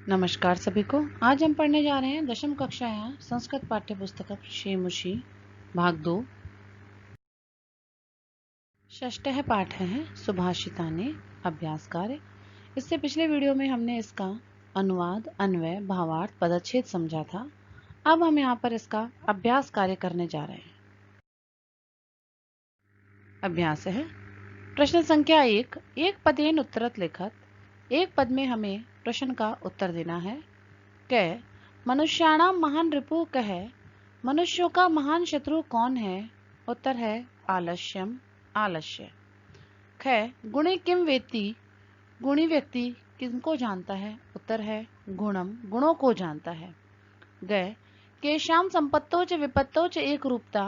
नमस्कार सभी को। आज हम पढ़ने जा रहे हैं दशम कक्षायां संस्कृत पाठ्य पुस्तक शेमुषी भाग 2। षष्ठः पाठ है सुभाषितानि अभ्यास कार्य। इससे पिछले वीडियो में हमने इसका अनुवाद, अन्वय, भावार्थ, पदच्छेद समझा था। अब हम यहाँ पर इसका अभ्यास कार्य करने जा रहे हैं। अभ्यास है प्रश्न संख्या 1। एक पदेन उत्तरत लिखत। एक पद में हमें प्रश्न का उत्तर देना है। क मनुष्याणाम महान रिपु कह। मनुष्यों का महान शत्रु कौन है? उत्तर है आलस्यम, आलस्य। ख गुणे किम वेत्ति। गुणी व्यक्ति किनको जानता है? उत्तर है गुणम, गुणों को जानता है। ग केशाम संपत्तो च विपत्तो च एक रूपता।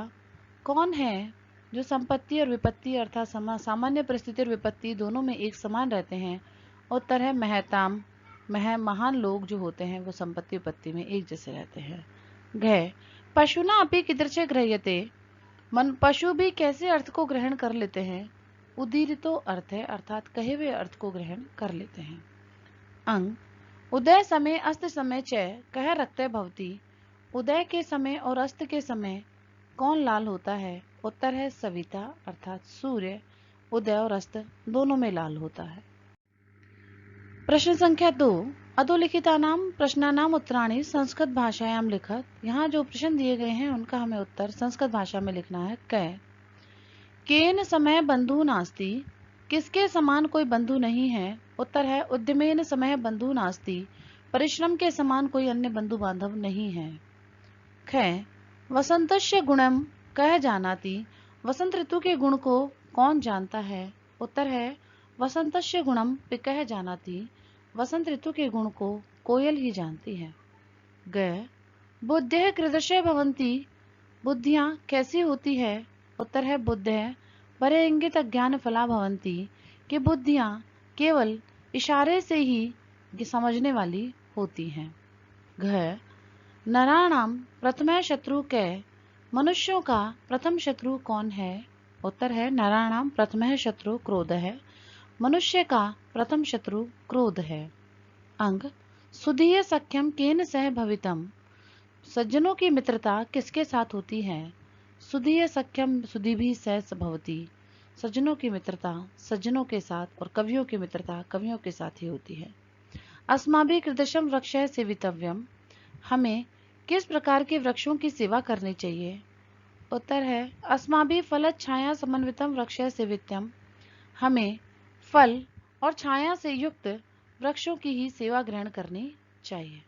कौन है जो संपत्ति और विपत्ति अर्थात सामान्य परिस्थिति और विपत्ति दोनों में एक समान रहते हैं? उत्तर है महताम, महान लोग जो होते हैं वो संपत्ति विपत्ति में एक जैसे रहते हैं। घ पशुना अपि कीदृशे गृह्यते। पशु भी कैसे अर्थ को ग्रहण कर लेते हैं? उदीरितो अर्थ है अर्थात कहे हुए अर्थ को ग्रहण कर लेते हैं। अंग उदय समय अस्त समय च कह रखते भवती। उदय के समय और अस्त के समय कौन लाल होता है? उत्तर है सविता अर्थात सूर्य उदय और अस्त दोनों में लाल होता है। प्रश्न संख्या 2। अधोलिखितानाम प्रश्नानाम उत्तराणि संस्कृत भाषायाम लिखत। यहाँ जो प्रश्न दिए गए हैं उनका हमें उत्तर संस्कृत भाषा में लिखना है। क केन समय बंधु नास्ति। किसके समान कोई बंधु नहीं है? उत्तर है उद्यमेन समय बंधु नास्ति। परिश्रम के समान कोई अन्य बंधु बांधव नहीं है। ख वसंतस्य गुणम कह जानाति। वसंत ऋतु के गुण को कौन जानता है? उत्तर है वसंतस्य गुणम कह जानाति। वसंत ऋतु के गुण को कोयल ही जानती है। ग बुद्धिः कीदृशे भवन्ति। बुद्धियां कैसी होती है? उत्तर है बुद्धिः परे इंगित ज्ञान फला भवन्ति। कि बुद्धियां केवल इशारे से ही समझने वाली होती हैं। घ नराणाम प्रथम शत्रु कै। मनुष्यों का प्रथम शत्रु कौन है? उत्तर है नराणाम प्रथम शत्रु क्रोध है। मनुष्य का प्रथम शत्रु क्रोध है। अंग सुधीय सख्यम केन सह भवितम। सज्जनों की मित्रता किसके साथ होती है? सुधीय सख्यम सुधीभि सह भवती। सज्जनों की मित्रता सज्जनों के साथ और कवियों की मित्रता कवियों के साथ ही होती है। अस्माभिः कीदृशं वृक्षः सेवितव्यम। हमें किस प्रकार के वृक्षों की सेवा करनी चाहिए? उत्तर है अस्माभिः फलच्छाया समन्वितम वृक्षः सेवित्यम। हमें फल और छाया से युक्त वृक्षों की ही सेवा ग्रहण करनी चाहिए।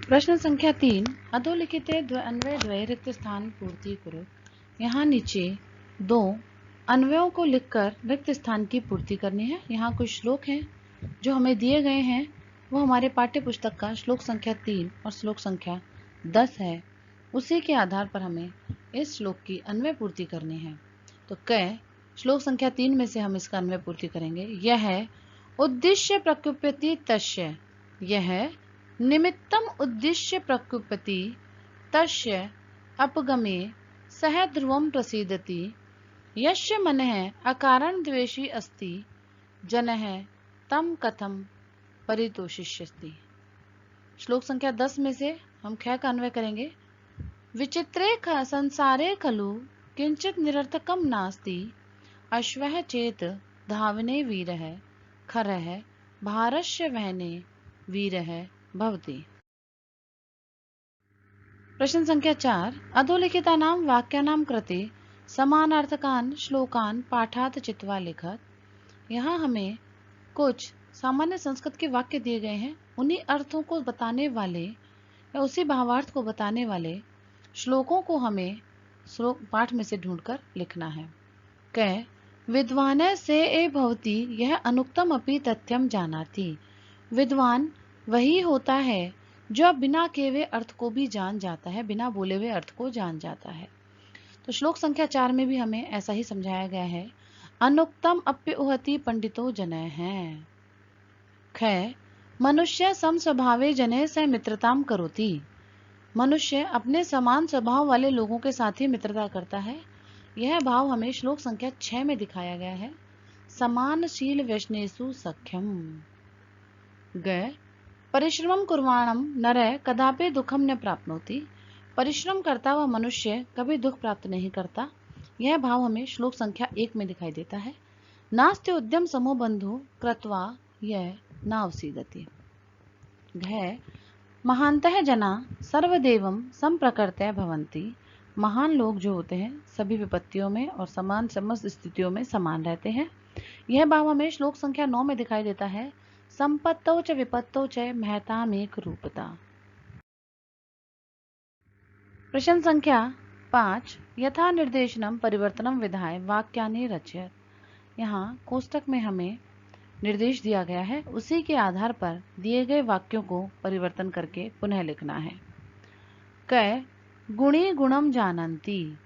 प्रश्न संख्या 3। अधोलिखिते अन्वय द्वय रिक्त स्थान पूर्ति करो। यहाँ नीचे 2 अन्वयों को लिखकर रिक्त स्थान की पूर्ति करनी है। यहाँ कुछ श्लोक हैं जो हमें दिए गए हैं, वो हमारे पाठ्य पुस्तक का श्लोक संख्या 3 और श्लोक संख्या 10 है। उसी के आधार पर हमें इस श्लोक की अन्वय पूर्ति करनी है। तो श्लोक संख्या 3 में से हम इसका अन्वय पूर्ति करेंगे। यह उद्देश्य प्रकुप्यति तस्य। यह निमित्तम उद्देश्य प्रकुप्यति तस्य अपगमे सह ध्रुवम प्रसीदति। यस्य मनः अकारण द्वेषी अस्ति जनः तम कथम परितोषिष्यति। श्लोक संख्या 10 में से हम ख का अन्वय करेंगे। विचित्रे संसारे खलु किंचित निरर्थकम नास्ति। अश्वः चेत धावने वीरः खरः भारस्य वहने वीरः भवति। प्रश्न संख्या 4। अधोलिखितानां वाक्यानां कृते समानार्थकान् श्लोकान् पाठात् चित्वा लिखत। यहाँ हमें कुछ सामान्य संस्कृत के वाक्य दिए गए हैं, उन्हीं अर्थों को बताने वाले या उसी भावार्थ को बताने वाले श्लोकों को हमें श्लोक पाठ में से ढूंढकर लिखना है। क विद्वान से ए भवती यह अनुक्तम अपि तथ्यम जानाति। विद्वान वही होता है जो बिना कहे हुए अर्थ को भी जान जाता है, बिना बोले हुए अर्थ को जान जाता है। तो श्लोक संख्या 4 में भी हमें ऐसा ही समझाया गया है। अनुक्तम अप्युहति पंडितो जनः है। ख मनुष्य सम स्वभावे जने से मित्रताम करोति। मनुष्य अपने समान स्वभाव वाले लोगों के साथ ही मित्रता करता है। यह भाव हमें श्लोक संख्या 6 में दिखाया गया है। समानशील व्यसनेषु सख्यम। ग परिश्रमं कुर्वाणं नरः कदापि दुखम न प्राप्नोति। परिश्रम करता हुआ मनुष्य कभी दुख प्राप्त नहीं करता। यह भाव हमें श्लोक संख्या 1 में दिखाई देता है। नास्ति उद्यम समो बंधु कृत्वा यह नावसीदति। घ महान्तः जना सर्वदेवं संप्रकृत्य भवन्ति। महान लोग जो होते हैं सभी विपत्तियों में और समान समस्त स्थितियों में समान रहते हैं। यह भाव हमें श्लोक संख्या 9 में दिखाई देता है। संपत्तौ च विपत्तौ च महतामेक रूपता। प्रश्न संख्या 5 यथा निर्देशनम परिवर्तनम विधाय वाक्यानि रचयत। यहाँ कोष्टक में हमें निर्देश दिया गया है, उसी के आधार पर दिए गए वाक्यों को परिवर्तन करके पुनः लिखना है। क गुणी गुणम जानन्ति।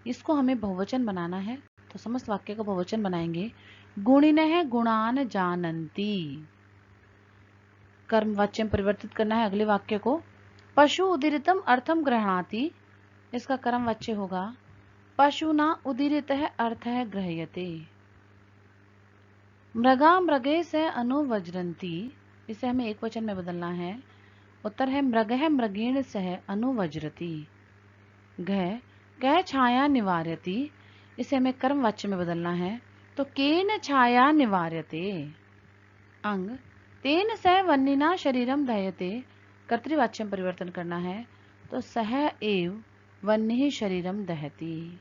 इसको हमें बहुवचन बनाना है, तो समस्त वाक्य का बहुवचन बनाएंगे। गुणिनः गुणान जानन्ति। कर्म वाच्य में परिवर्तित करना है अगले वाक्य को। पशु उदीरितम अर्थम गृह्णाति। इसका कर्म वाच्य होगा पशुना उदीरितः अर्थः गृह्यते। मृगा मृगे से अनुवज्रन्ति। इसे हमें एक वचन में बदलना है। उत्तर है मृगः मृगेण सह अनुवज्रति। घ कह छाया निवार्यति। इसे हमें कर्म वाच्य में बदलना है, तो केन छाया निवार्यते। अंग तेन सह वह्निना शरीरम दह्यते। कर्तृवाच्य में परिवर्तन करना है, तो सह एव वह्निः शरीरम दहति।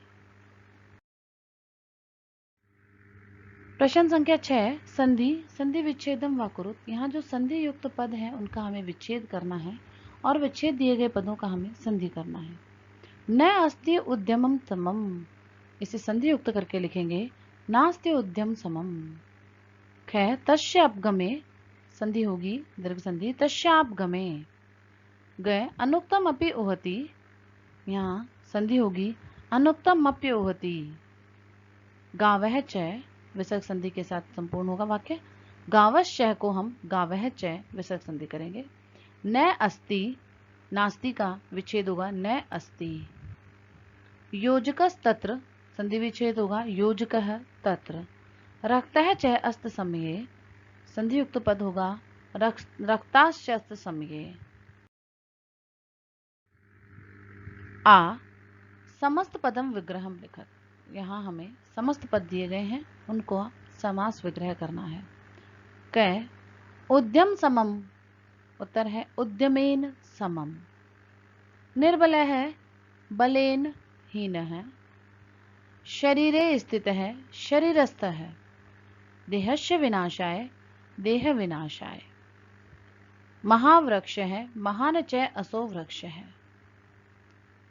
प्रश्न संख्या 6 संधि संधि विच्छेदम वा कुरुत। यहाँ जो संधि युक्त पद है उनका हमें विच्छेद करना है और विच्छेद दिए गए पदों का हमें संधि करना है। न अस्ति उद्यमम समम। इसे संधि युक्त करके लिखेंगे नास्ति उद्यम समम। ख तस्य अपगमे। संधि होगी दीर्घ संधि तस्यापगमे। ग अनुक्तम अपि उहति। यहाँ संधि होगी अनुक्तम अप्य उहति। गावः च विसर्ग संधि के साथ संपूर्ण होगा वाक्य। गावश्च को हम गावः च विसर्ग संधि करेंगे। न अस्ति नास्ति का विच्छेद होगा न अस्ति। योजकस तत्र संधि विच्छेद होगा योजकः तत्र। रक्तः च अस्त समये। संधि युक्त पद होगा रक्ताश्च अस्त समये। आ समस्त पदम विग्रहम लिखत। यहाँ हमें समस्त पद दिए गए हैं, उनको समास विग्रह करना है। क उद्यम समम। उत्तर है उद्यमेन समम। निर्बल है बलेन हीन है। शरीरे स्थित है शरीरस्थ है। देहस्य विनाशाय देह विनाशाय। महावृक्ष है महान च असो वृक्ष है।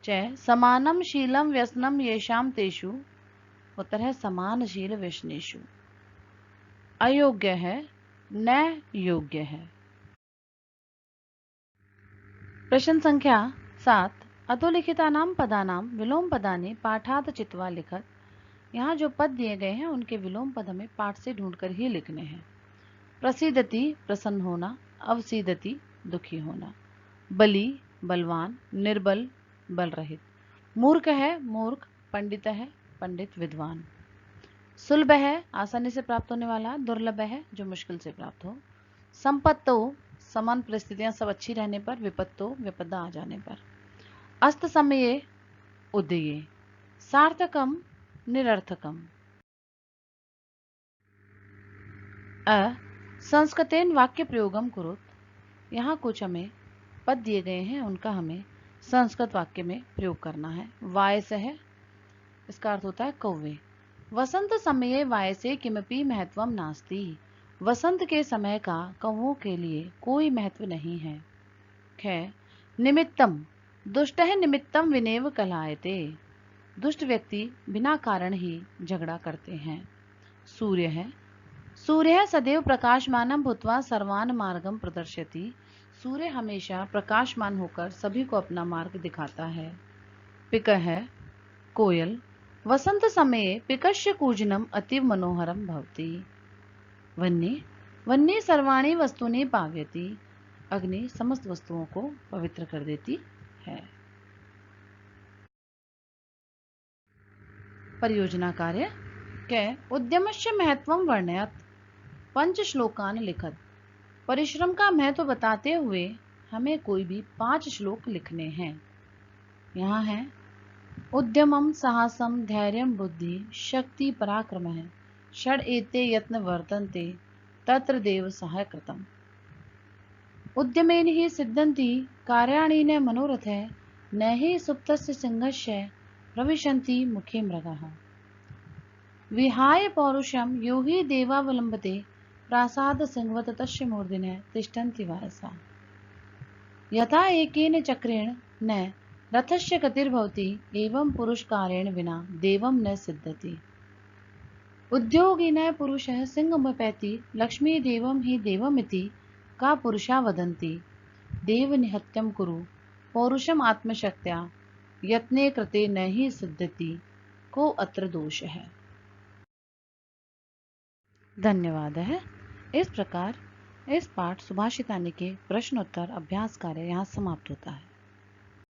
च समानम शीलम व्यसनम येषाम तेषु। उत्तर है समानशील व्यसनेषु। अयोग्य है न योग्य है। प्रश्न संख्या 7 अधोलिखितानां पदानां विलोम पदानि पाठात् चित्वा लिखत। यहाँ जो पद दिए गए हैं उनके विलोम पद हमें पाठ से ढूंढकर ही लिखने हैं। प्रसीदति प्रसन्न होना, अवसीदति दुखी होना। बली बलवान, निर्बल बल रहित। मूर्ख है मूर्ख, पंडित है पंडित विद्वान। सुलभ है आसानी से प्राप्त होने वाला, दुर्लभ है जो मुश्किल से प्राप्त हो। संपत्तो समान परिस्थितियां सब अच्छी रहने पर, विपत्तो विपदा आ जाने पर। अस्त समये उदये। सार्थकम निरर्थकम। संस्कृतेन वाक्य प्रयोगम कुरुत। यहाँ कुछ हमें पद दिए गए हैं, उनका हमें संस्कृत वाक्य में प्रयोग करना है। वायस है, इसका अर्थ होता है कौवे। वसंत समये वायसे किमपि महत्वम नास्ति। वसंत के समय का कौवों के लिए कोई महत्व नहीं है। ख निमित्तम दुष्टः निमित्तम विनेव कलहायते। दुष्ट व्यक्ति बिना कारण ही झगड़ा करते हैं। सूर्य है सूर्य सदैव प्रकाशमानम भूत्वा सर्वान मार्गम प्रदर्शयति। सूर्य हमेशा प्रकाशमान होकर सभी को अपना मार्ग दिखाता है। पिक है कोयल। वसंत समये पिकस्य कूजनम अतीव मनोहरम भवति। वन्नी वन्नी सर्वाणी वस्तुनि पावयति। अग्नि समस्त वस्तुओं को पवित्र कर देती है। परियोजना कार्य कै उद्यमस्य महत्वं वर्णयत्। पंचश्लोकान लिखत। परिश्रम का महत्व बताते हुए हमें कोई भी 5 श्लोक लिखने हैं। यहाँ है उद्यमम साहसम धैर्यम बुद्धि शक्ति पराक्रम है षड एते यत्न वर्तन्ते तत्र देव सहाय कृतम। उद्यमेन हि सिद्धन्ति कार्याणि न मनोरथ न हि सुप्तस्य सिंहस्य प्रविशन्ति मुखे मृगाः। विहाय पौरुषम यो हि देवावलंबते प्रासाद सिंहवत तस्य मूर्धन्यः तिष्ठन्ति वारसा। यथा एकेन चक्रेण न रथस्य गतिर्भवति एवं पुरुषकारेण विना देवं न सिद्ध्यति। उद्योगिनः पुरुषः सिंहमपैति लक्ष्मी देवं हि देवमिति का पुरुषा वदन्ति। देव निहत्यं कुरु पौरुषम आत्मशक्त्या यत्ने कृते न ही सिद्ध्यति को अत्र दोष है। धन्यवाद है। इस प्रकार इस पाठ सुभाषितानि के प्रश्नोत्तर अभ्यास कार्य यहाँ समाप्त होता है।